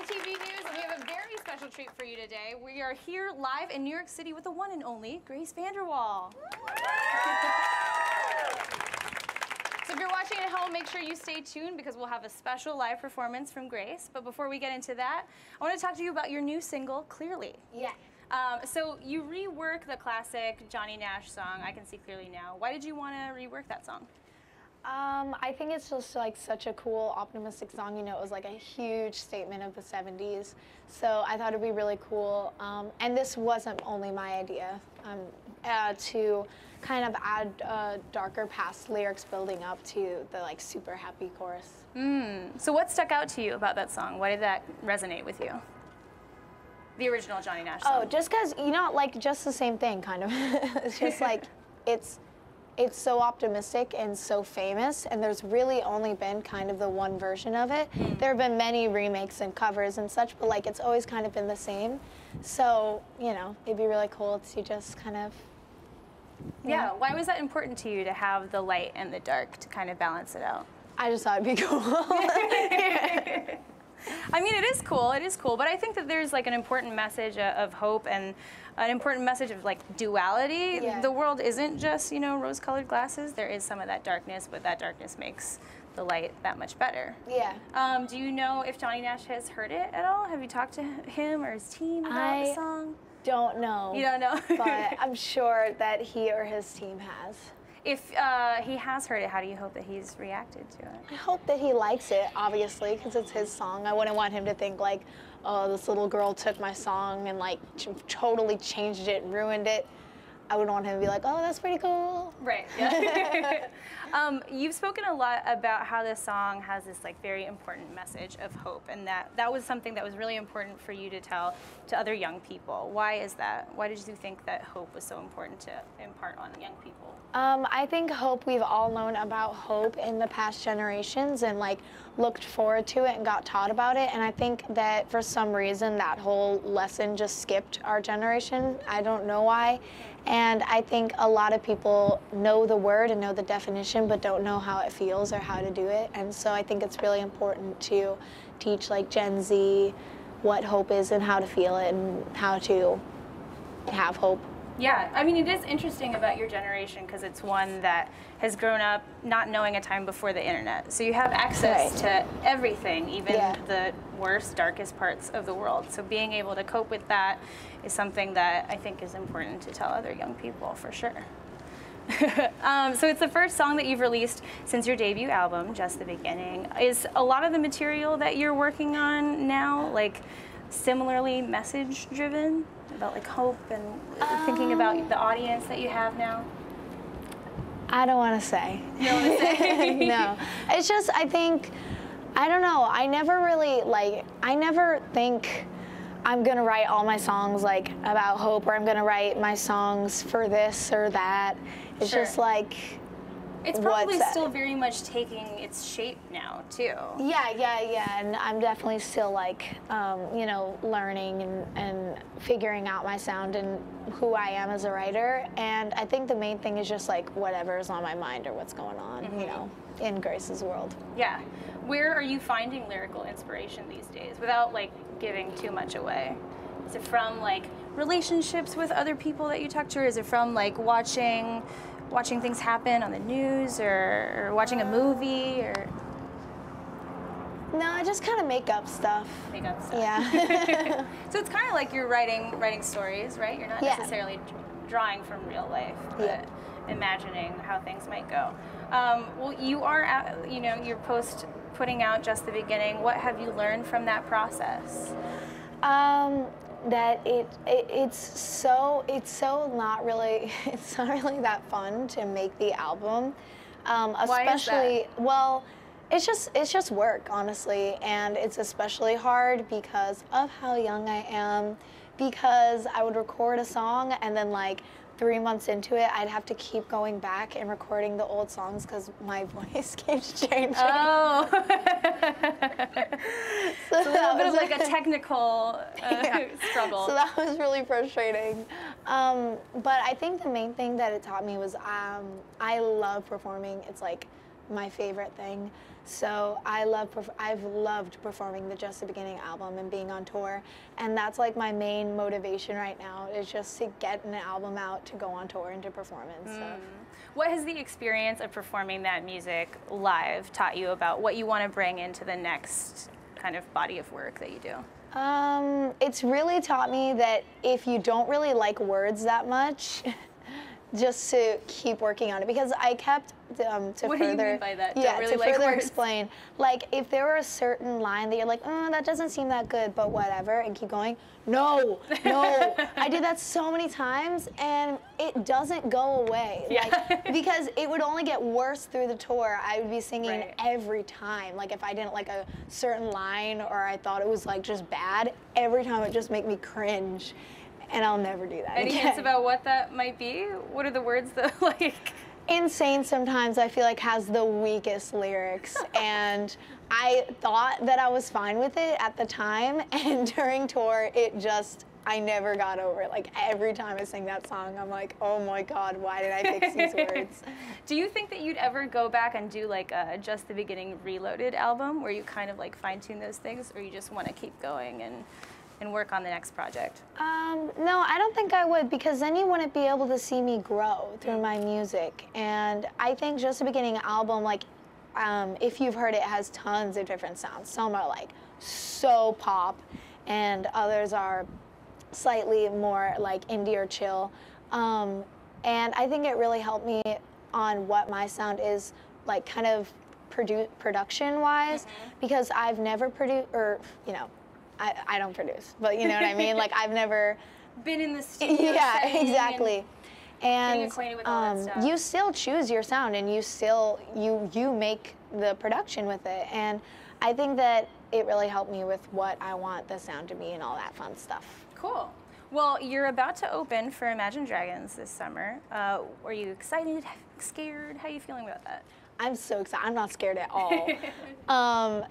MTV News, and we have a very special treat for you today. We are here live in New York City with the one and only Grace VanderWaal. So if you're watching at home, make sure you stay tuned because we'll have a special live performance from Grace. But before we get into that, I want to talk to you about your new single, Clearly. Yeah. So you rework the classic Johnny Nash song, I Can See Clearly Now. Why did you want to rework that song? I think it's just like such a cool, optimistic song. You know, it was like a huge statement of the 70s. So I thought it'd be really cool. And this wasn't only my idea, to kind of add darker past lyrics building up to the like super happy chorus. So what stuck out to you about that song? Why did that resonate with you? The original Johnny Nash song. Oh, just because, you know, like just the same thing, kind of. It's just like, it's so optimistic and so famous, and there's really only been kind of the one version of it. There have been many remakes and covers and such, but like it's always kind of been the same. So, you know, it'd be really cool to just kind of, yeah. Why was that important to you to have the light and the dark to kind of balance it out? I just thought it'd be cool. I mean, it is cool, but I think that there's like an important message of hope and an important message of like duality. Yeah. The world isn't just, you know, rose-colored glasses. There is some of that darkness, but that darkness makes the light that much better. Yeah. Do you know if Johnny Nash has heard it at all? Have you talked to him or his team about the song? Don't know. You don't know? But I'm sure that he or his team has. If he has heard it, how do you hope that he's reacted to it? I hope that he likes it, obviously, because it's his song. I wouldn't want him to think like, oh, this little girl took my song and like totally changed it and ruined it. I would want him to be like, oh, that's pretty cool. Right. Yeah. You've spoken a lot about how this song has this like very important message of hope, and that was something that was really important for you to tell to other young people. Why is that? Why did you think that hope was so important to impart on young people? I think hope, we've all known about hope in the past generations and like looked forward to it and got taught about it. And I think that for some reason that whole lesson just skipped our generation. I don't know why. And I think a lot of people know the word and know the definition, but don't know how it feels or how to do it. And so I think it's really important to teach like Gen Z what hope is and how to feel it and how to have hope. Yeah, I mean, it is interesting about your generation because it's one that has grown up not knowing a time before the internet. So you have access to everything, even the worst, darkest parts of the world. So being able to cope with that is something that I think is important to tell other young people, for sure. So it's the first song that you've released since your debut album, Just the Beginning. Is a lot of the material that you're working on now, like, similarly message-driven? About like hope and thinking about the audience that you have now? I don't want to say. You don't want to say? No. It's just, I think, I don't know, I never think I'm going to write all my songs like about hope, or I'm going to write my songs for this or that. It's just like, it's probably still very much taking its shape now, too. Yeah, and I'm definitely still like, you know, learning and figuring out my sound and who I am as a writer. And I think the main thing is just like whatever's on my mind or what's going on, you know, in Grace's world. Yeah. Where are you finding lyrical inspiration these days, without like giving too much away? Is it from like relationships with other people that you talk to, or is it from like watching things happen on the news, or watching a movie, or? No, I just kind of make up stuff. Make up stuff. Yeah. So it's kind of like you're writing stories, right? You're not necessarily drawing from real life, but imagining how things might go. Well, you are, you know, you're putting out Just the Beginning. What have you learned from that process? That it's so not really that fun to make the album, especially. Why is that? Well, it's just work, honestly, and it's especially hard because of how young I am. Because I would record a song and then like 3 months into it, I'd have to keep going back and recording the old songs because my voice keeps changing. Oh. So it's a little bit of like a technical struggle. So that was really frustrating. But I think the main thing that it taught me was I love performing. It's like my favorite thing. So I've loved performing the Just the Beginning album and being on tour, and that's like my main motivation right now, is just to get an album out, to go on tour and to perform and stuff. What has the experience of performing that music live taught you about what you want to bring into the next kind of body of work that you do? It's really taught me that if you don't really like words that much, just to keep working on it, because I kept to what further. What do you mean by that? Yeah, don't really to like further words? explain. Like if there were a certain line that you're like, oh, that doesn't seem that good, but whatever, and keep going. No, no. I did that so many times, and it doesn't go away. Yeah. Like, because it would only get worse through the tour. I would be singing Right. every time. Like if I didn't like a certain line, or I thought it was like just bad, every time it would just make me cringe. And I'll never do that Any again. hints about what that might be? What are the words that like? Insane Sometimes, I feel like, has the weakest lyrics, and I thought that I was fine with it at the time, and during tour I never got over it. Like every time I sing that song, I'm like, oh my God, why did I fix these words? Do you think that you'd ever go back and do like a Just the Beginning Reloaded album where you kind of like fine tune those things, or you just want to keep going and work on the next project? No, I don't think I would, because then you wouldn't be able to see me grow through my music. And I think Just the Beginning album, like, if you've heard it, has tons of different sounds. Some are like so pop, and others are slightly more like indie or chill. And I think it really helped me on what my sound is, like kind of production-wise, because I've never produced, or, you know, I don't produce, but you know what I mean? Like, I've never been in the studio. Yeah, exactly. And getting acquainted with all that stuff. you still choose your sound, and you still you make the production with it. And I think that it really helped me with what I want the sound to be and all that fun stuff. Cool. Well, you're about to open for Imagine Dragons this summer. Are you excited, scared? How are you feeling about that? I'm so excited. I'm not scared at all.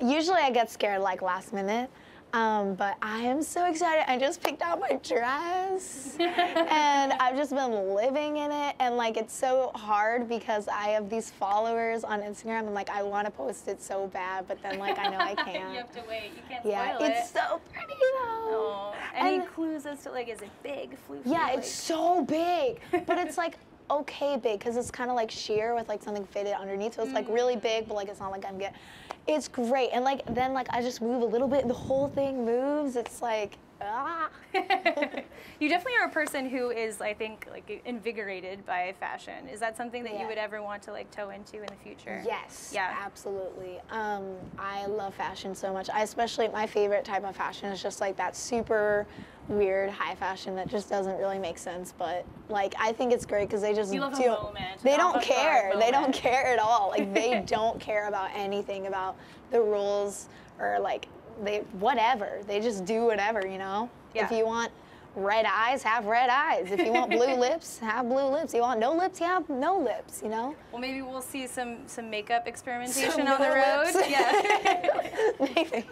Usually I get scared like last minute. But I am so excited. I just picked out my dress, and I've just been living in it. And like, it's so hard because I have these followers on Instagram, and like, I want to post it so bad, but then like, I know I can't. You have to wait. You can't Yeah, spoil it. it's so pretty though. Oh. Any clues as to like, is it big, floofy? Yeah, like... it's so big, but it's like okay big, because it's kind of like sheer with like something fitted underneath, so it's like really big, but like it's not like I'm getting. It's great, and like then like I just move a little bit, and the whole thing moves. It's like ah. You definitely are a person who is, I think, like invigorated by fashion. Is that something that you would ever want to like toe into in the future? Yes, yeah, absolutely. I love fashion so much. Especially my favorite type of fashion is just like that super weird high fashion that just doesn't really make sense, but like I think it's great because they just you love a moment. They don't care. Moment. They don't care at all. Like they don't care about anything about the rules or like whatever. They just do whatever, you know? Yeah. If you want red eyes, have red eyes. If you want blue lips, have blue lips. You want no lips, you have no lips, you know? Well, maybe we'll see some makeup experimentation Some on the road. lips. Yeah. Maybe.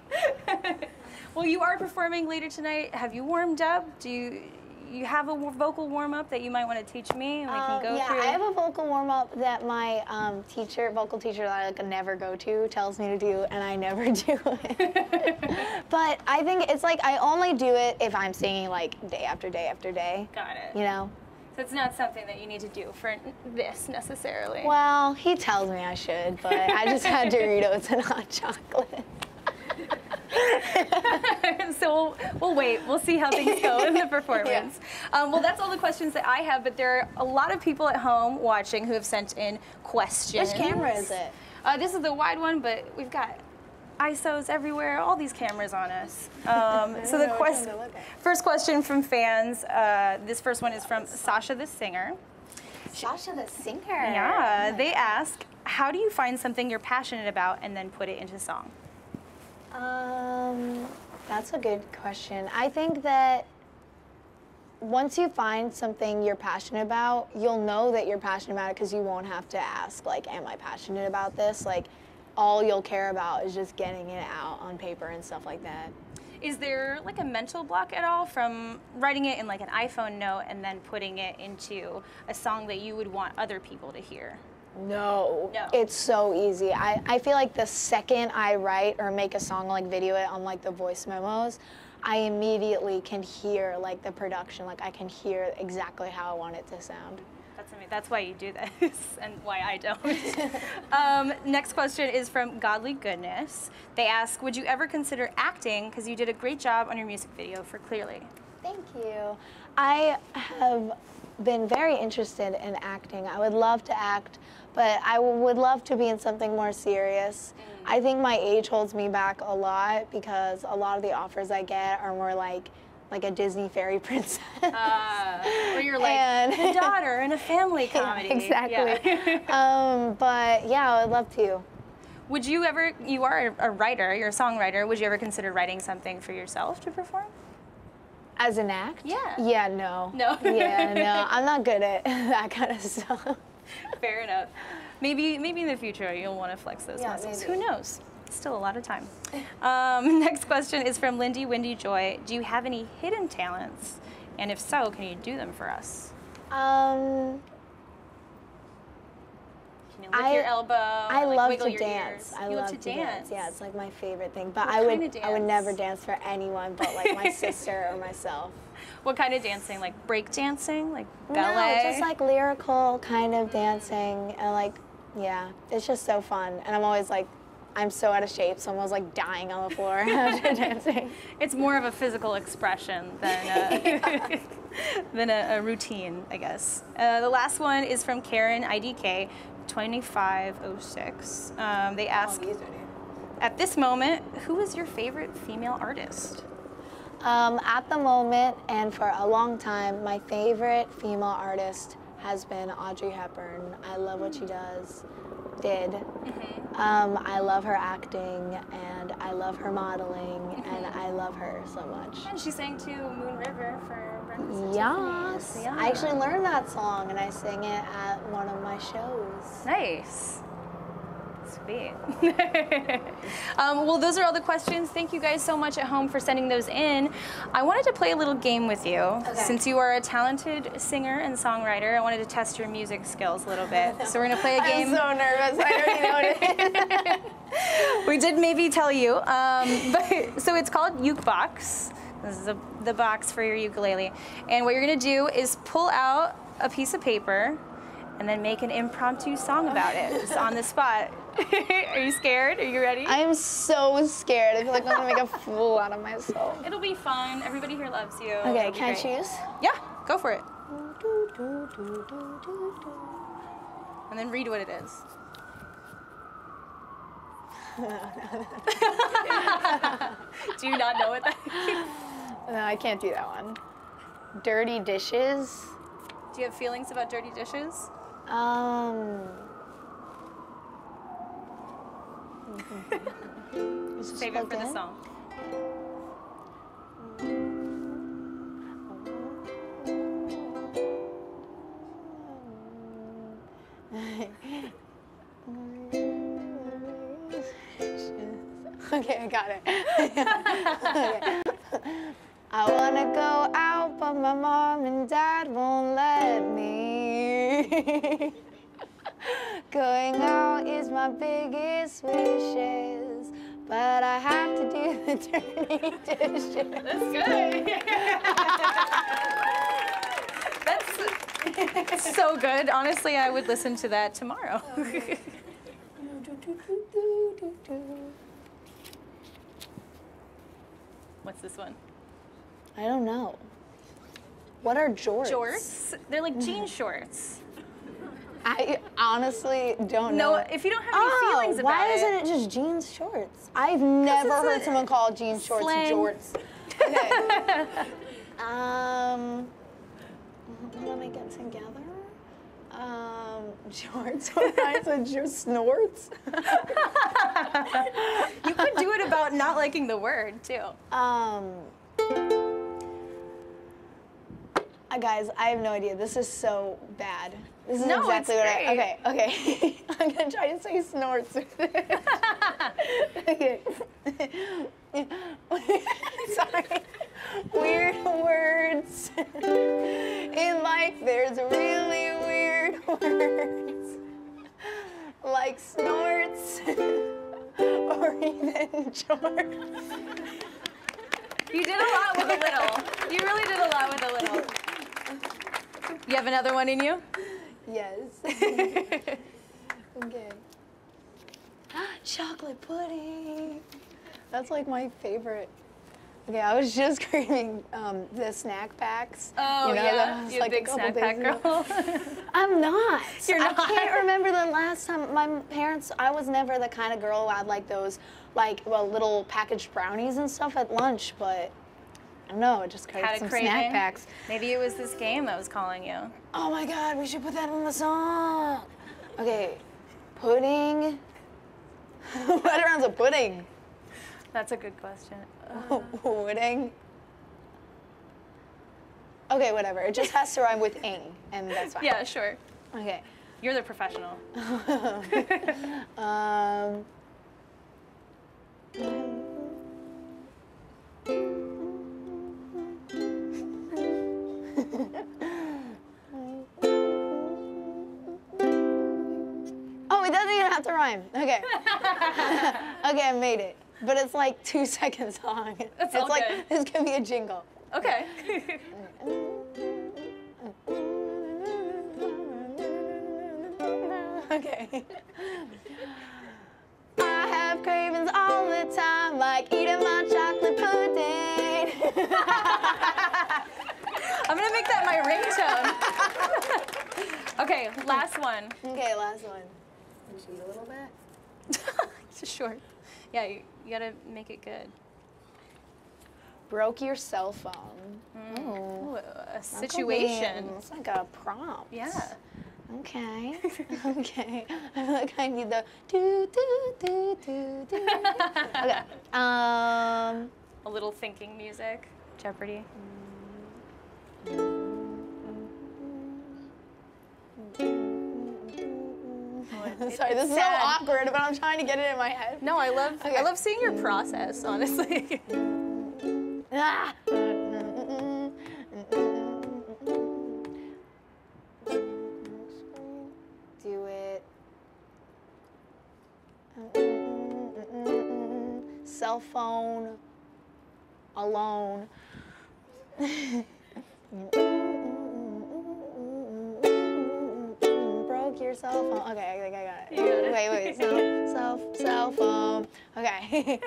Well, you are performing later tonight. Have you warmed up? Do you have a vocal warm-up that you might want to teach me and we can go through? Yeah, I have a vocal warm-up that my vocal teacher that I like never go to tells me to do, and I never do it. But I think it's like I only do it if I'm singing like day after day after day. Got it. You know? So it's not something that you need to do for this necessarily. Well, he tells me I should, but I just had Doritos and hot chocolate. So we'll wait. We'll see how things go in the performance. Yeah. Well, that's all the questions that I have, but there are a lot of people at home watching who have sent in questions. Which camera is it? This is the wide one, but we've got ISOs everywhere, all these cameras on us. So the first question from fans, this first one is from Sasha the Singer. Sasha the Singer? Yeah, they ask, how do you find something you're passionate about and then put it into song? That's a good question. I think that once you find something you're passionate about, you'll know that you're passionate about it because you won't have to ask, like, am I passionate about this? Like, all you'll care about is just getting it out on paper and stuff like that. Is there like a mental block at all from writing it in like an iPhone note and then putting it into a song that you would want other people to hear? No. No. It's so easy. I feel like the second I write or make a song, like video it on like the voice memos, I immediately can hear like the production. Like I can hear exactly how I want it to sound. That's amazing. That's why you do this and why I don't. Next question is from Godly Goodness. They ask, would you ever consider acting? Because you did a great job on your music video for Clearly. Thank you. I have been very interested in acting. I would love to act, but I would love to be in something more serious. I think my age holds me back a lot because a lot of the offers I get are more like a Disney fairy princess. Where you're like a daughter in a family comedy. Yeah, exactly. Yeah. But yeah, I would love to. Would you ever, you are a writer, you're a songwriter, would you ever consider writing something for yourself to perform? As an act? Yeah. Yeah, no. No? Yeah, no. I'm not good at that kind of stuff. Fair enough. Maybe in the future you'll want to flex those muscles. Maybe. Who knows? Still a lot of time. Next question is from Lindy Windy Joy. Do you have any hidden talents? And if so, can you do them for us? Can you lift your elbow? I like, love wiggle to your dance. Ears? I you love to dance. Yeah, it's like my favorite thing. But What I kind of would dance? never dance for anyone but like my sister or myself. What kind of dancing? Like break dancing? Like ballet? No, just like lyrical kind of dancing. And like, yeah, it's just so fun. And I'm always like, I'm so out of shape, so I'm always like dying on the floor after dancing. It's more of a physical expression than than a routine, I guess. The last one is from Karen IDK 2506. They ask, at this moment, who is your favorite female artist? At the moment, and for a long time, my favorite female artist has been Audrey Hepburn. I love what she did. I love her acting, and I love her modeling, and I love her so much. And she sang to Moon River for Breakfast at Yes. Tiffany's. Yeah. I actually learned that song, and I sang it at one of my shows. Nice. Sweet. Well, those are all the questions. Thank you guys so much at home for sending those in. I wanted to play a little game with you. Okay. Since you are a talented singer and songwriter, I wanted to test your music skills a little bit. So we're going to play a game. I'm so nervous. I already know what it is. We did maybe tell you. So it's called Ukebox. This is the box for your ukulele. And what you're going to do is pull out a piece of paper and then make an impromptu song about it. It's on the spot. Are you scared? Are you ready? I'm so scared. I feel like I'm gonna make a fool out of myself. It'll be fun. Everybody here loves you. Okay, can I choose? Yeah, go for it. And then read what it is. Do you not know what that is? No, I can't do that one. Dirty dishes. Do you have feelings about dirty dishes? Save it for the song. Okay, I got it. Okay. I wanna go out, but my mom and dad won't let me. Going out is my biggest wishes, but I have to do the dirty dishes. That's good. That's so good. Honestly, I would listen to that tomorrow. What's this one? I don't know. What are jorts? Jorts? They're like jean shorts. I honestly don't know. No, if you don't have any feelings about why it. isn't it just jeans shorts? I've never heard someone call jeans shorts slang. jorts. Okay. Let me get together. Jorts. Right? So just snorts. You could do it about not liking the word too. Guys, I have no idea. This is so bad. This is No, exactly it's what great. Okay. I'm gonna try to say snorts with it. Okay. Sorry. Weird words. In life, there's really weird words. snorts, or even jorts. You did a lot with a little. You really did a lot with a little. You have another one in you? Yes. Okay. Chocolate pudding. That's like my favorite. Okay, I was just craving the snack packs. Oh, you know, yeah. You're like a big snack pack girl. I'm not. You're not? I can't remember the last time my parents, I was never the kind of girl who had like those, little packaged brownies and stuff at lunch, but I don't know, it just craved some snack packs. Maybe it was this game that was calling you. Oh my God, we should put that in the song. Okay, pudding. What rounds of pudding? That's a good question. Pudding. Okay, whatever. It just has to rhyme with ing, and that's fine. Yeah, sure. Okay. You're the professional. Oh, it doesn't even have to rhyme. Okay. Okay, I made it. But it's like 2 seconds long. That's it's all like good. this could be a jingle. Okay. Okay. I have cravings all the time, like eating my chocolate pudding. I'm gonna make that my ringtone. Okay, last one. Okay, last one. Cheat a little bit. Sure. Yeah, you gotta make it good. Broke your cell phone. Ooh, a situation. It's like a prompt. Yeah. Okay. Okay. I feel like I need the do do do do do. Okay. A little thinking music. Jeopardy. Sorry, this is so awkward, but I'm trying to get it in my head. No, I love seeing your process, honestly. Ah. Do it. Cell phone. Alone. Broke your cell phone. Okay, I think I got it. You got it. Wait. Cell phone. Okay.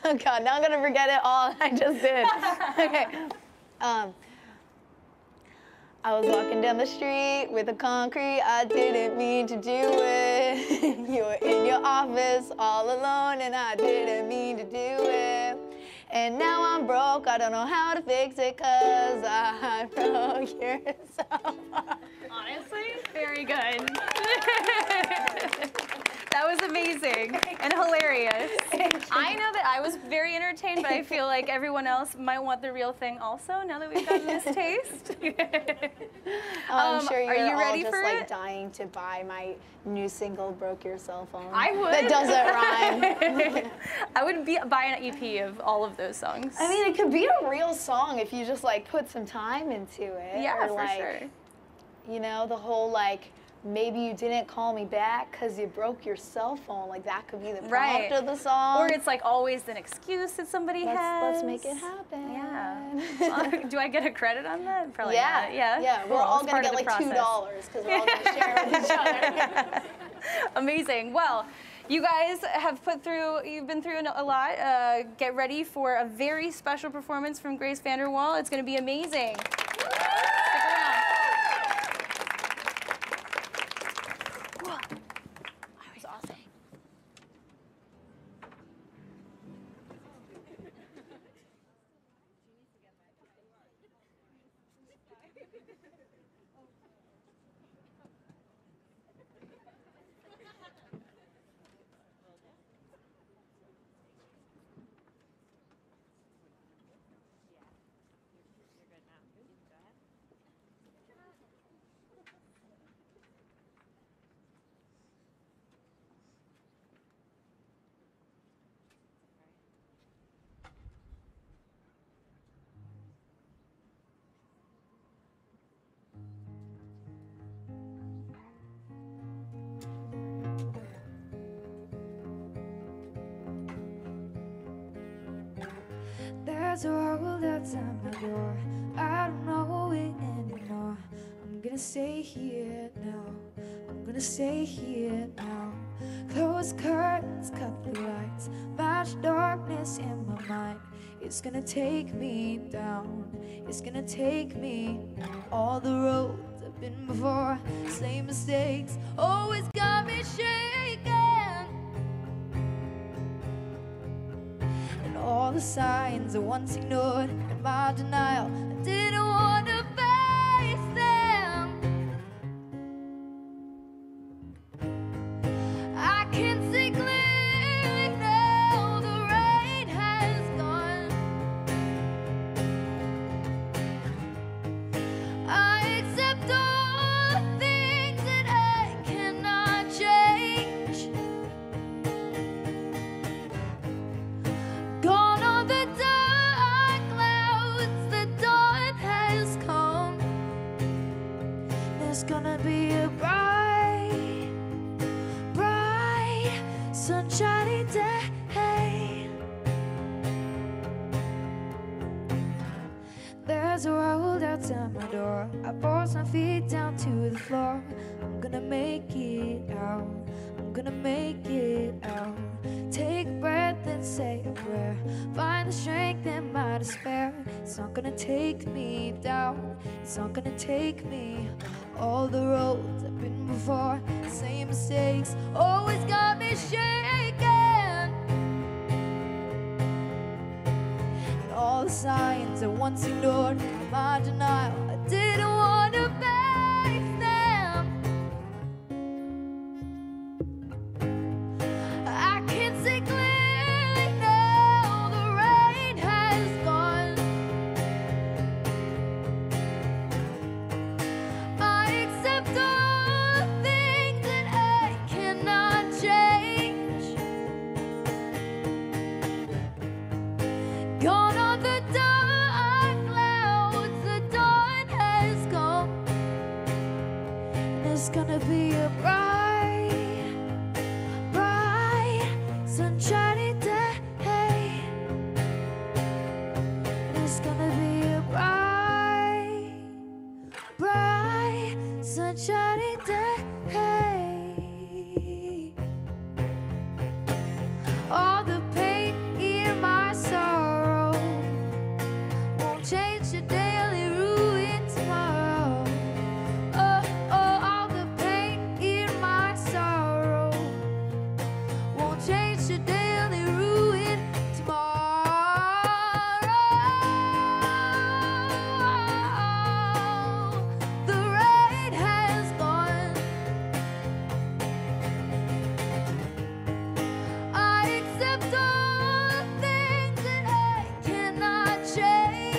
Oh God, now I'm gonna forget it all I just did. Okay. I was walking down the street with a concrete. I didn't mean to do it. You were in your office all alone, and I didn't mean to do it. And now I'm broke. I don't know how to fix it, 'cause I broke your cell phone. Honestly, very good. That was amazing and hilarious. I know that I was very entertained, but I feel like everyone else might want the real thing also, now that we've gotten this taste. I'm sure you're are you all ready just for like it? dying to buy my new single, Broke Your Cell Phone. I would. That doesn't rhyme. I would buy an EP of all of those songs. I mean, it could be a real song if you just like put some time into it. Yeah, or, for like, sure. You know, the whole like, maybe you didn't call me back because you broke your cell phone. Like that could be the prompt of the song. Or it's like always an excuse that somebody has. Let's make it happen. Yeah. Do I get a credit on that? Probably Yeah. not. Yeah. Yeah. We're Cool. all It's gonna part of get like the process. $2 because we're all gonna share it with each other. Amazing. Well, you guys you've been through a lot. Get ready for a very special performance from Grace VanderWaal. It's going to be amazing. Stick around. Whoa. That was awesome. There's a world outside my door. I don't know it anymore. I'm gonna stay here now. I'm gonna stay here now. Close curtains, cut the lights. Match darkness in my mind. It's gonna take me down. It's gonna take me all the roads I've been before. Same mistakes always got me shaking. And all the signs I once ignored in my denial, I didn't want to face them. I can see clearly now the rain has gone. I accept all the things that I cannot change. Gone are the dark clouds, the dawn has come. There's gonna be a bright, bright, sunshiny day. There's a world outside my door. I force my feet down to the floor. I'm gonna make it out. I'm gonna make it out. Take a breath and say a prayer. Find the strength in my despair. It's not gonna take me down. It's not gonna take me all the roads I've been before. Same mistakes always got me shaking. And all the signs I once ignored in my denial, I didn't want to face them. I can see clearly now the rain has gone. I accept all the things that I cannot change. Gone are the dark clouds, the dawn has come. And there's gonna be a bright, bright, sunshiny day. There's gonna be a bright, bright, sunshiny day. All the pain in my sorrow won't change the daily ruin tomorrow. Oh, oh, all the pain in my sorrow won't change the daily ruin tomorrow. The rain has gone. I accept all the things that I cannot change.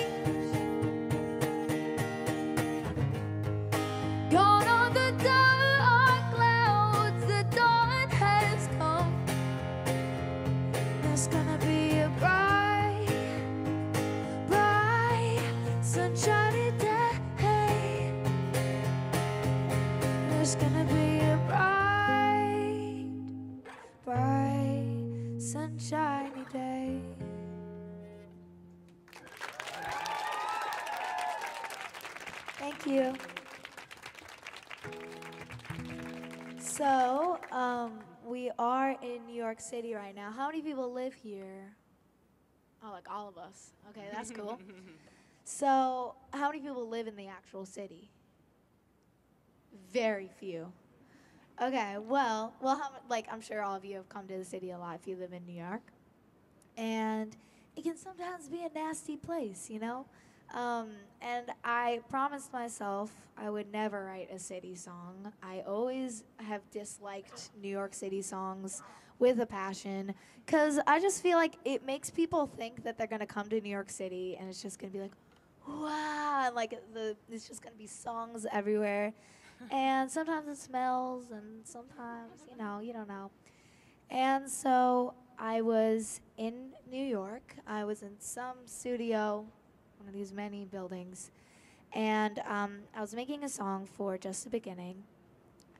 Gone are the dark clouds, the dawn has come. There's gonna be a bright, bright, sunshiny day. There's gonna be a bright, bright, sunshiny day. Thank you. So, we are in New York City right now. How many people live here? Oh, like all of us. Okay, that's cool. So, how many people live in the actual city? Very few. Okay, well, like I'm sure all of you have come to the city a lot if you live in New York, and it can sometimes be a nasty place, you know. And I promised myself I would never write a city song. I always have disliked New York City songs with a passion, because I just feel like it makes people think that they're gonna come to New York City and it's just gonna be like, wow, and like it's just gonna be songs everywhere. And sometimes it smells, and sometimes, you know, you don't know. And so I was in New York. I was in some studio, one of these many buildings, and I was making a song for Just the Beginning.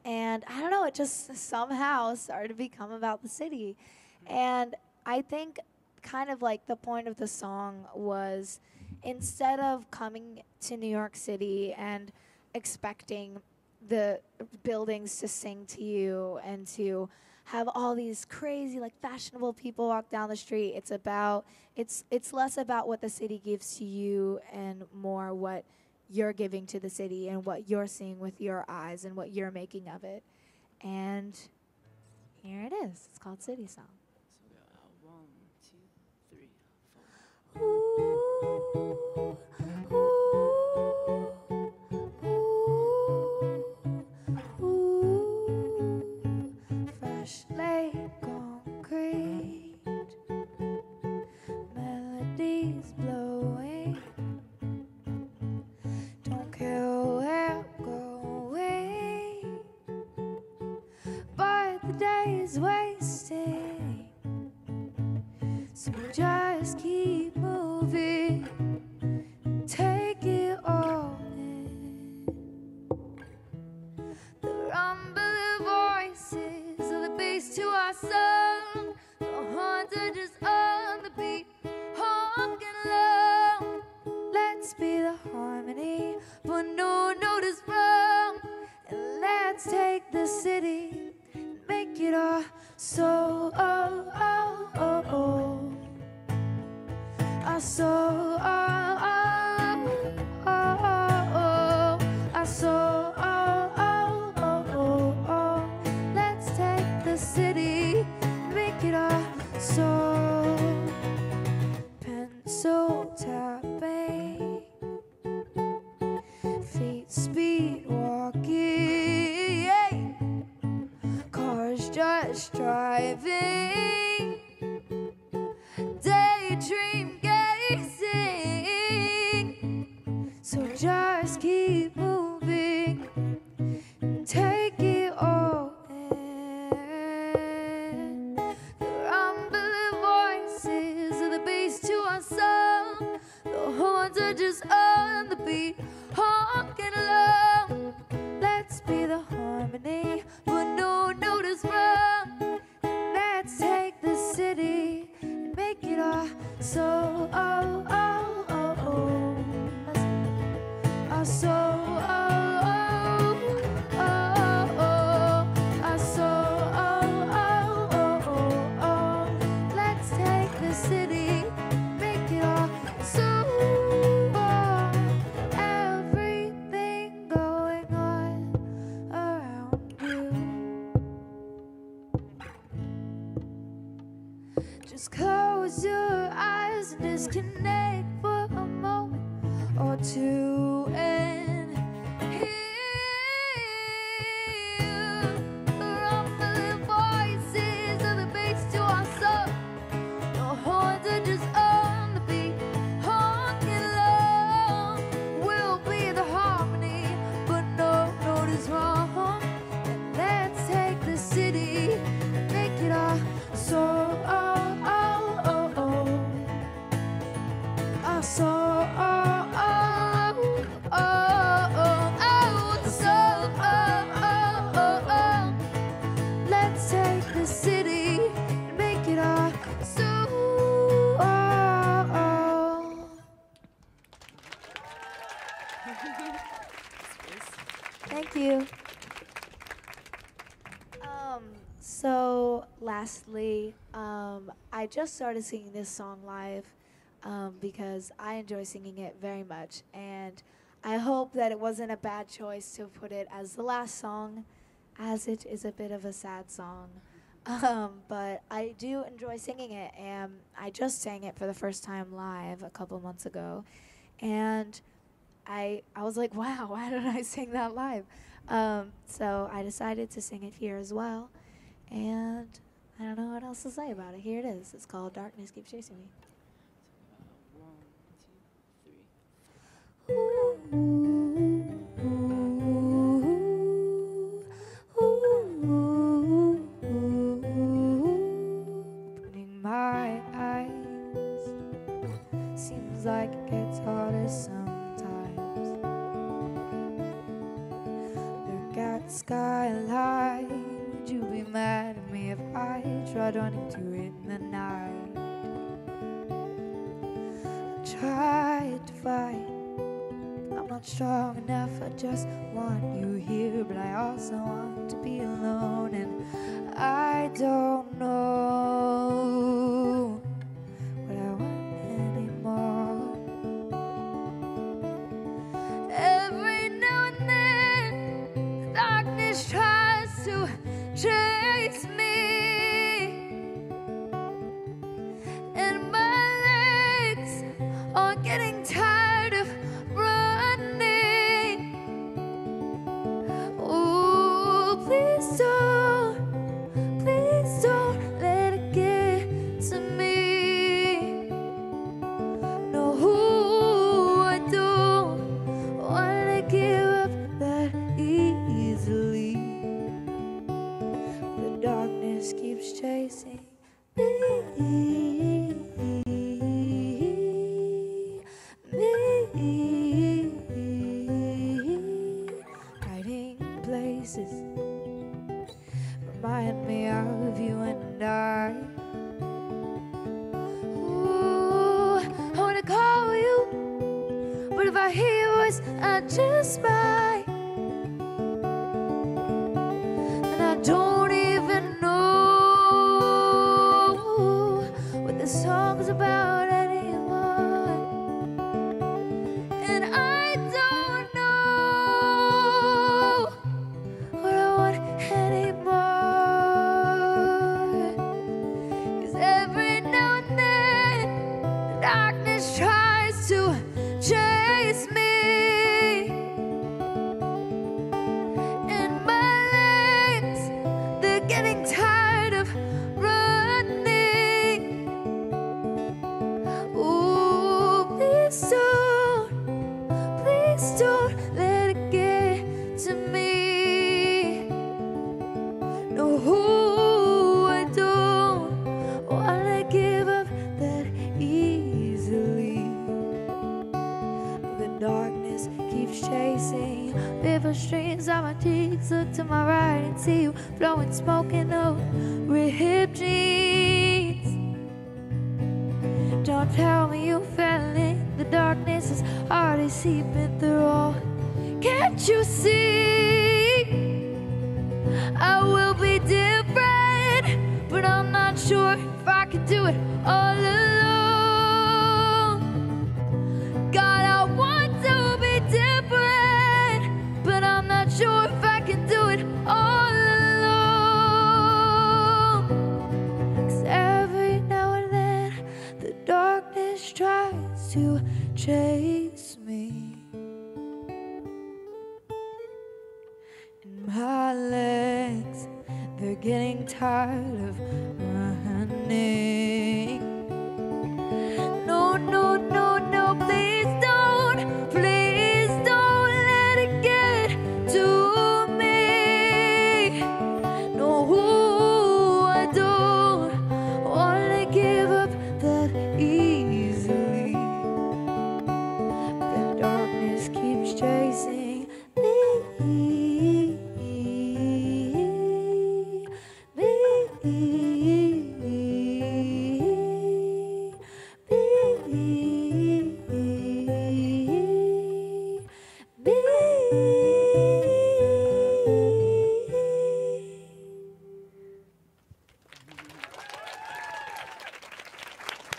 And I don't know, it just somehow started to become about the city. And I think kind of like the point of the song was, instead of coming to New York City and expecting the buildings to sing to you and to have all these crazy like fashionable people walk down the street, it's less about what the city gives to you and more what you're giving to the city and what you're seeing with your eyes and what you're making of it. And here it is. It's called City Song. So we got 1, 2, 3, 4. Fresh laid concrete, melodies blowing. Don't care where we're going, but the day is wasting. So just keep moving, take it all in. The rumble of voices of the bass to our song. The horns are just on the beat, honking low. Let's be the harmony, but no note is wrong. And let's take the city and make it our soul. Oh, oh, oh, oh. Our soul. Oh, oh, oh, oh, oh. Our soul. Oh, oh, oh, oh, oh. Let's take the city, make it our soul. Pencil tapping, feet speed walking, cars just driving, daydream gazing. So just keep moving and take it all in. The rumble of voices of the bass to our song. The horns are just on the beat, honking low. Let's be the harmony, but no note is wrong. And let's take the city and make it our soul. Oh, oh, oh, oh. Our soul. Oh, oh, oh, oh. Our soul. Oh, oh, oh, oh, oh. Let's take the city, make it our soul. Everything going on around you. Just close your eyes and disconnect for a moment or two and hear the rumbling voices of the bass to our soul. The horns are just on the beat, honking low. We'll be the harmony, but no note is wrong. And let's take the city and make it our soul. Oh, oh, oh, oh. Our soul. Oh, oh, oh, oh, oh. The soul. Oh, oh, oh, oh. Let's take the city and make it our soul. Oh, oh. Thank you. So lastly, I just started singing this song live because I enjoy singing it very much, and I hope that it wasn't a bad choice to put it as the last song, as it is a bit of a sad song. But I do enjoy singing it, and I just sang it for the first time live a couple months ago, and I was like, wow, why didn't I sing that live? So I decided to sing it here as well, and I don't know what else to say about it. Here it is. It's called Darkness Keeps Chasing Me. 1, 2, 3. Opening my eyes seems like it gets harder sometimes. Look at the skyline. Would you be mad at me if I tried running to it in the night? tried to fight. I'm not strong enough, I just want you here, but I also want to be alone, and I don't know what I want anymore. Every now and then, the darkness tries to chase me, and my legs are getting tired of running. Oh, please don't let it get to me. No, I don't wanna give up that easily. The darkness keeps chasing me. Hiding places remind me of you and I. Ooh, I wanna call you, but if I hear your voice, I just might. And I don't even know what this song's about anymore. And I don't know what I want anymore. 'Cause every now and then, the darkness tries to chase me, and my legs, they're getting tired of running. Ooh, please don't let it get to me. No, I don't wanna give up that easily. The darkness keeps chasing. River streams on my cheeks. Look to my right and see you blowing smoke in those ripped jeans. Don't tell me you fell in. The darkness is already seeping through all. Can't you see? I will be different, but I'm not sure if I can do it all alone. God, I want to be different, but I'm not sure if I can do it all alone. 'Cause every now and then, the darkness tries to chase me, and my legs, they're getting tired of running. No, please don't let it get to me. No, I don't wanna give up that easily. The darkness keeps chasing me.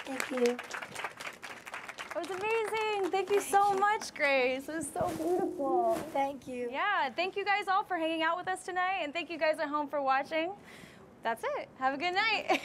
Thank you. That was amazing. Thank you so much, Grace. It was so beautiful. Thank you. Yeah, thank you guys all for hanging out with us tonight, and thank you guys at home for watching. That's it. Have a good night.